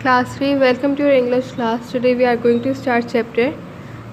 Class 3, welcome to your English class. Today we are going to start chapter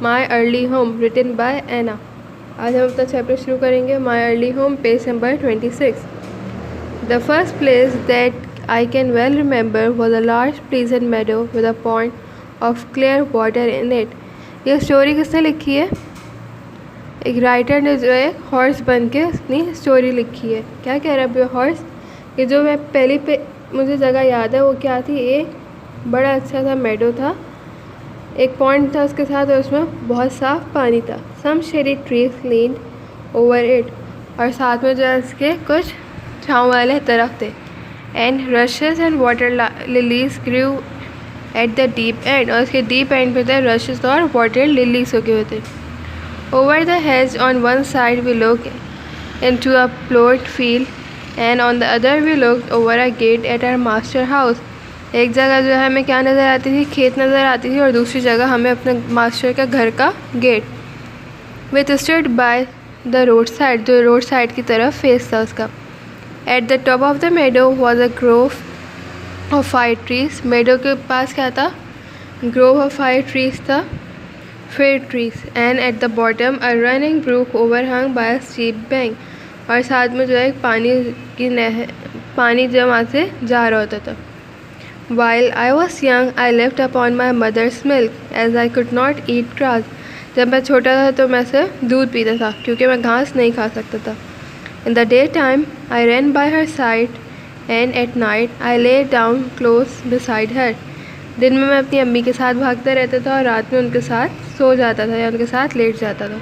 My Early Home written by Anna. आज हम अपना chapter शुरू करेंगे My Early Home, page number 26. The first place that I can well remember was a large pleasant meadow with a pond of clear water in it. ये story किसने लिखी है? एक राइटर ने जो है हॉर्स बन के अपनी स्टोरी लिखी है. क्या कह रहा है हॉर्स? ये जो मैं पहली पे मुझे जगह याद है वो क्या थी, एक बड़ा अच्छा सा मेडो था, एक पॉन्ड था उसके साथ और उसमें बहुत साफ पानी था. Some shady trees leaned over it, और साथ में जो है उसके कुछ छाँव वाले दरख्त थे. And rushes and water lilies grew at the deep end, और उसके डीप एंड पे थे रशेस और वाटर लिलीज उगे हुए थे. Over the hedge on one side we look into a plot field and on the other we looked over a gate at our master house. एक जगह जो है हमें क्या नज़र आती थी, खेत नज़र आती थी, और दूसरी जगह हमें अपने मास्टर का घर का gate. With stood by the road side, जो रोड साइड की तरफ फेस था उसका. At the top of the meadow was a grove of 5 trees. Meadow के पास क्या था? ग्रोव ऑफ 5 ट्रीज था, फिर trees. And at the bottom a running brook overhung by a steep bank, और साथ में जो है पानी जो वहाँ से जा रहा होता था. While I was young, I lived upon my mother's milk, as I could not eat grass. जब मैं छोटा था तो मैं सिर्फ दूध पीता था क्योंकि मैं घास नहीं खा सकता था. In the daytime, I ran by her side, and at night, I lay down close beside her. दिन में मैं अपनी अम्मी के साथ भागता रहता था और रात में उनके साथ सो जाता था या उनके साथ लेट जाता था.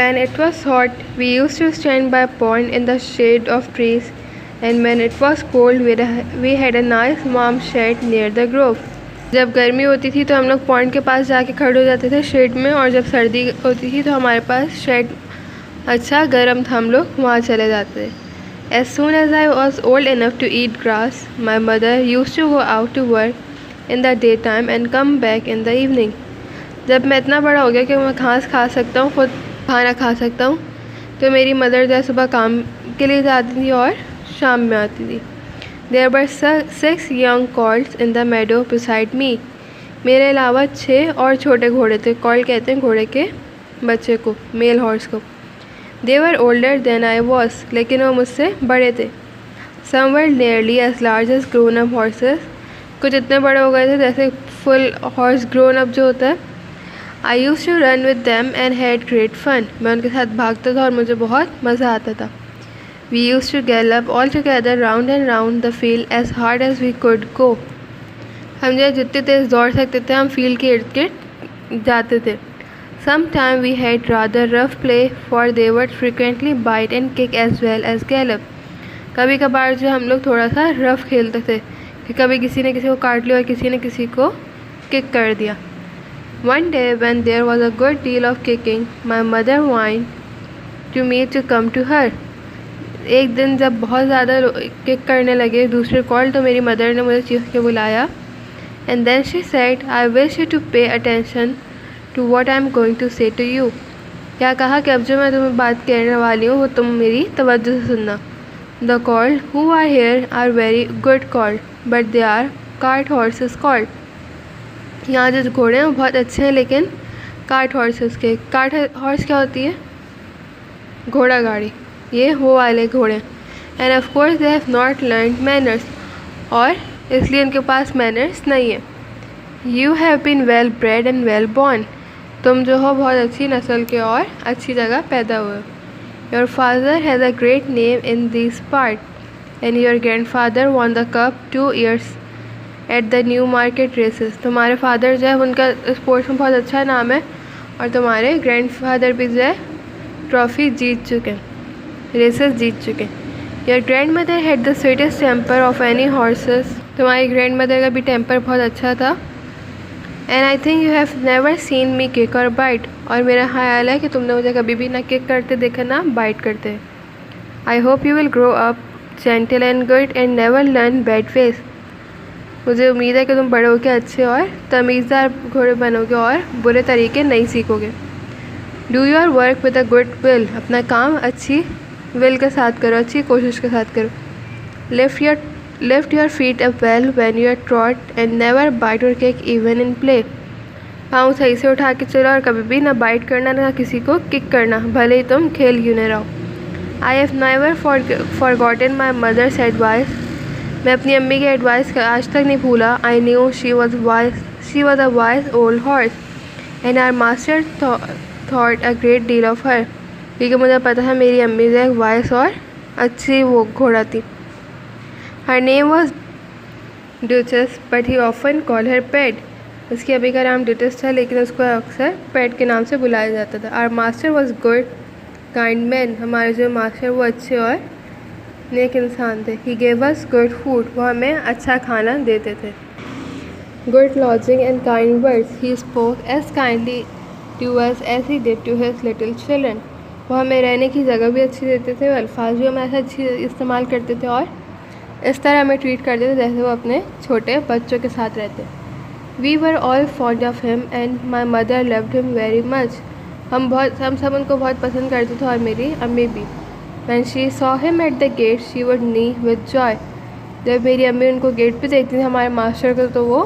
When it was hot, we used to stand by a pond in the shade of trees. And when it was cold, we had a nice warm shed near the grove. जब गर्मी होती थी तो हम लोग pond के पास जाके खड़े हो जाते थे शेड में, और जब सर्दी होती थी तो हमारे पास शेड अच्छा गर्म था, हम लोग वहाँ चले जाते थे. As soon as I was old enough to eat grass, my mother used to go out to work in the daytime and come back in the evening. जब मैं इतना बड़ा हो गया कि मैं घास खा सकता हूँ, खुद खाना खा सकता हूँ, तो मेरी मदर जो है सुबह काम के लिए जाती थी और शाम में आती थी. There were 6 young colts in the meadow beside me. मेरे अलावा 6 और छोटे घोड़े थे. कॉल कहते हैं घोड़े के बच्चे को, मेल हॉर्स को. They were older than I was, लेकिन वो मुझसे बड़े थे. Some were nearly as large as grown up horses. कुछ इतने बड़े हो गए थे जैसे फुल हॉर्स ग्रोन अप जो होता है. I used to run with them and had great fun. मैं उनके साथ भागता था और मुझे बहुत मज़ा आता था. We used to gallop all together round and round the field as hard as we could go. हम जो जितने तेज़ दौड़ सकते थे हम फील्ड के इर्द गिर्द जाते थे. Sometime we had rather rough play, for they would frequently bite and kick as well as gallop. कभी कभार जो हम लोग थोड़ा सा रफ खेलते थे कि कभी किसी ने किसी को काट लिया और किसी ने किसी को किक कर दिया. One day when there was a good deal of kicking, my mother whined to me to come to her. एक दिन जब बहुत ज़्यादा किक करने लगे दूसरे कॉल, तो मेरी मदर ने मुझे चीख के बुलाया. And then she said, I wish you to pay attention to what I am going to say to you. क्या कहा कि अब जो मैं तुम्हें बात कहने वाली हूँ वो तुम मेरी तवज्जो से सुनना. The colts who are here are very good colts, but they are cart horses colts. यहाँ जो घोड़े हैं वो बहुत अच्छे हैं, लेकिन कार्ट हॉर्सेस के. कार्ट हॉर्स क्या होती है? घोड़ा गाड़ी. ये वो वाले घोड़े. And of course they have not learn manners, और इसलिए उनके पास मैनर्स नहीं है. You have been well bred and well born. तुम जो हो बहुत अच्छी नस्ल के और अच्छी जगह पैदा हुए. Your father has a great name in this part, and your grandfather won the cup 2 years at the Newmarket races. तुम्हारे फादर जो है उनका स्पोर्ट्स में बहुत अच्छा नाम है, और तुम्हारे ग्रैंड फादर भी जो है ट्रॉफी जीत चुके हैं, रेसेस जीत चुके. Your grandmother had the sweetest temper of any horses. तुम्हारी ग्रैंड मदर का भी टेम्पर बहुत अच्छा था. And I think you have never seen me kick or bite. और मेरा ख्याल है कि तुमने मुझे कभी भी ना किक करते देखा ना बाइट करते. I hope you will grow up gentle and good and never learn bad ways. मुझे उम्मीद है कि तुम बड़े होकर अच्छे और तमीज़दार घोड़े बनोगे और बुरे तरीके नहीं सीखोगे. Do your work with a good will. अपना काम अच्छी विल के साथ करो, अच्छी कोशिश के साथ करो. Lift your Lift your feet up well when you are trot and never bite or kick even in play. पाँव सही से उठा के चलो और कभी भी ना बाइट करना ना किसी को किक करना, भले ही तुम खेल क्यों न रहो. I have never forgotten my mother's advice. मैं अपनी अम्मी की एडवाइस आज तक नहीं भूला. I knew she was a wise old horse and our master thought a great deal of her. क्योंकि मुझे पता है मेरी अम्मी जो एक वाइस और अच्छी वो घोड़ा थी. Her name was Duchess but he often call her pet. उसकी अभी का नाम ड्यूचेस था लेकिन उसको अक्सर पेट के नाम से बुलाया जाता था. Our master was good kind man. हमारे जो मास्टर वो अच्छे और नेक इंसान थे. He gave us good food. वो हमें अच्छा खाना देते थे. Good lodging and kind words. He spoke as kindly to us as he did to his little children. वो हमें रहने की जगह भी अच्छी देते थे, अल्फाज भी हम ऐसा अच्छी इस्तेमाल करते थे और इस तरह हमें ट्रीट करते थे जैसे वो अपने छोटे बच्चों के साथ रहते. We were all fond of him and my mother loved him very much. हम सब उनको बहुत पसंद करते थे और मेरी अम्मी भी. When she saw him at the gate she would neigh with joy. जब मेरी अम्मी उनको गेट पे देखती थी हमारे मास्टर को तो वो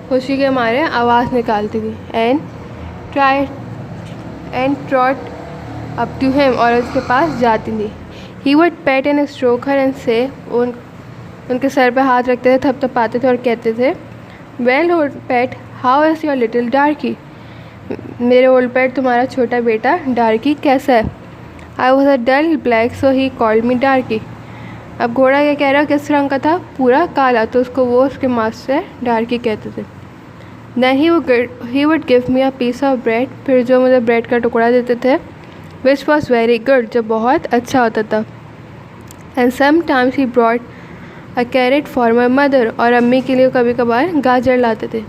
खुशी के मारे आवाज़ निकालती थी. And trot up to him. और उसके पास जाती थी. He would pat and stroke her and say. उनके सर पे हाथ रखते थे, थपथपाते थे और कहते थे well old Pet how is your little Darkie. मेरे ओल्ड पेट तुम्हारा छोटा बेटा डार्की कैसा है. I was a dull black so he called me Darkie. अब घोड़ा क्या कह रहा है, किस रंग का था, पूरा काला, तो उसको वो उसके मास्टर डार्की कहते थे. Then he would give me a piece of bread. फिर जो मुझे ब्रेड का टुकड़ा देते थे विच वॉज वेरी गुड, जो बहुत अच्छा होता था. And sometimes he brought a carrot for my mother. और अम्मी के लिए कभी कभार गाजर लाते थे.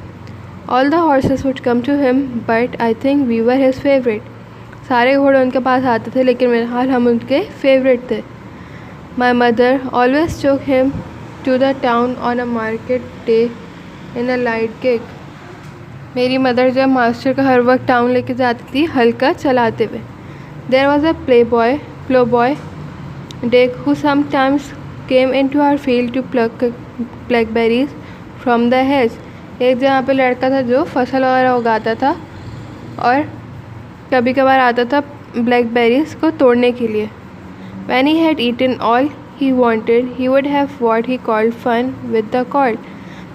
All the horses would come to him but I think we were his favourite. सारे घोड़े उनके पास आते थे लेकिन मेरे हाल हम उनके फेवरेट थे. My mother always took him to the town on a market day in a light gig. मेरी मदर जब मास्टर का हर वक्त टाउन लेके जाती थी हल्का चलाते हुए. There was a plough boy Dick who sometimes came into our field to pluck blackberries from the hedge. एक जहाँ पे लड़का था जो फसल वगैरह उगाता था और कभी कभार आता था ब्लैकबेरीज को तोड़ने के लिए. When he had eaten all he wanted, he would have what he called fun with the colt.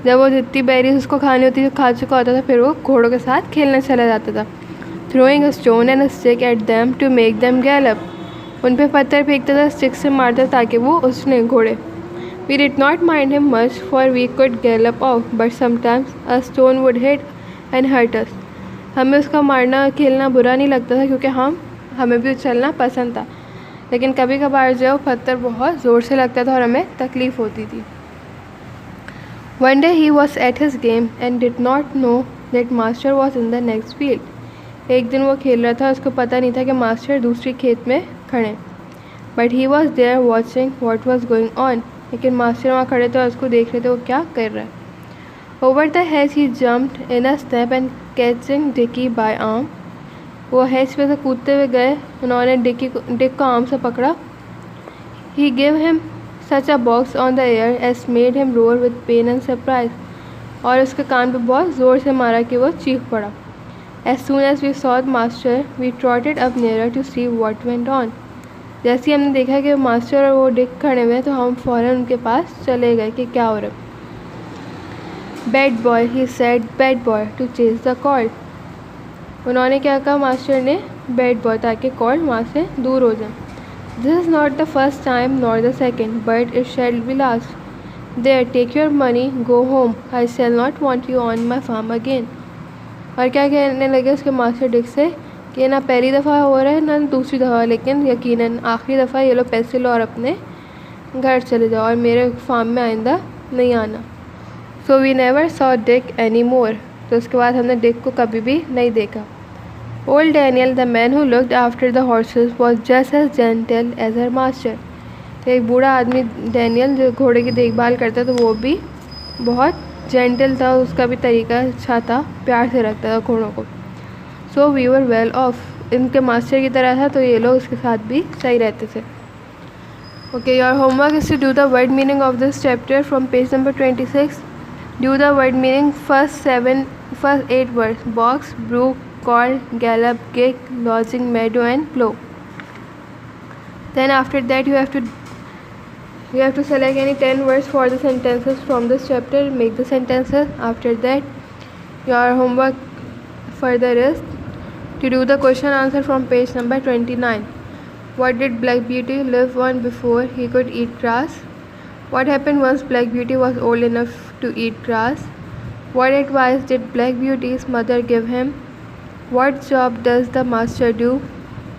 जब वो जितनी बेरीज उसको खानी होती थी खा चुका होता था फिर वो घोड़ों के साथ खेलने चला जाता था. Throwing a stone and a stick at them to make them gallop. उन पे पत्थर फेंकता था, स्टिक से मारता ताकि वो उसने घोड़े. We did not mind him much for we could gallop off but sometimes a stone would hit and hurt us. हमें उसका मारना खेलना बुरा नहीं लगता था क्योंकि हमें भी उछलना पसंद था, लेकिन कभी कभार जो पत्थर बहुत ज़ोर से लगता था और हमें तकलीफ़ होती थी. One day he was at his game and did not know that master was in the next field. एक दिन वो खेल रहा था, उसको पता नहीं था कि मास्टर दूसरी खेत में खड़े. But he was there watching what was going on. लेकिन मास्टर वहाँ खड़े थे और उसको देख रहे थे वो क्या कर रहा है. Over the hedge he jumped in a step and catching Dicky by arm. वो हेज पे से कूदते हुए गए, उन्होंने डिक को आर्म से पकड़ा. He give him such a box on the air as made him roar with pain and surprise. और उसके कान पे बहुत ज़ोर से मारा कि वो चीख पड़ा. As soon as we saw the master, we trotted up nearer to see what went on. जैसे ही हमने देखा कि मास्टर और वो डिक खड़े हुए तो हम फ़ौरन उनके पास चले गए कि क्या हो रहा है. Bad boy, he said, bad boy to chase the colt. उन्होंने क्या कहा मास्टर ने, बैड बॉय, ताकि कॉल्ट वहाँ से दूर हो जाए. This is not the first time nor the second, but it shall be last. There, take your money, go home. I shall not want you on my farm again. और क्या कहने लगे उसके मास्टर डिक से कि ना पहली दफ़ा हो रहा है ना दूसरी दफ़ा, लेकिन यकीनन आखिरी दफ़ा ये लो पैसे लो और अपने घर चले जाओ और मेरे फार्म में आइंदा नहीं आना. So we never saw Dick any more. तो उसके बाद हमने डिक को कभी भी नहीं देखा. Old Daniel the man who looked after the horses was just as gentle as her master. एक बूढ़ा आदमी डैनियल जो घोड़े की देखभाल करता तो वो भी बहुत जेंटल था, उसका भी तरीका अच्छा था, प्यार से रखता था घोड़ों को. So we were well off. इनके मास्टर की तरह था तो ये लोग उसके साथ भी सही रहते थे. Okay, your homework is to do the word meaning of this chapter from page number 26. Do the word meaning first 8 words: box, brook, call, gallop, gig, lodging, meadow, and plow. Then after that you have to select any 10 words for the sentences from this chapter. Make the sentences. After that, your homework further is to do the question answer from page number 29. What did Black Beauty live on before he could eat grass? What happened once Black Beauty was old enough to eat grass? What advice did Black Beauty's mother give him? What job does the master do?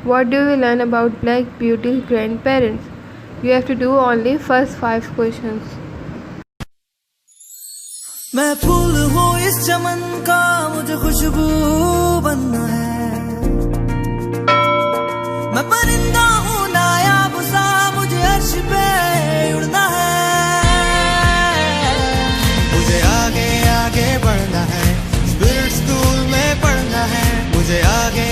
What do we learn about Black Beauty's grandparents? You have to do only first 5 questions. मैं फूल हूँ इस चमन का, मुझे खुशबू बनना है। मैं परिंदा हूँ नायाब सा, मुझे अर्श पे उड़ना है। मुझे आगे आगे बढ़ना है, स्पिरिट स्कूल में पढ़ना है। मुझे आगे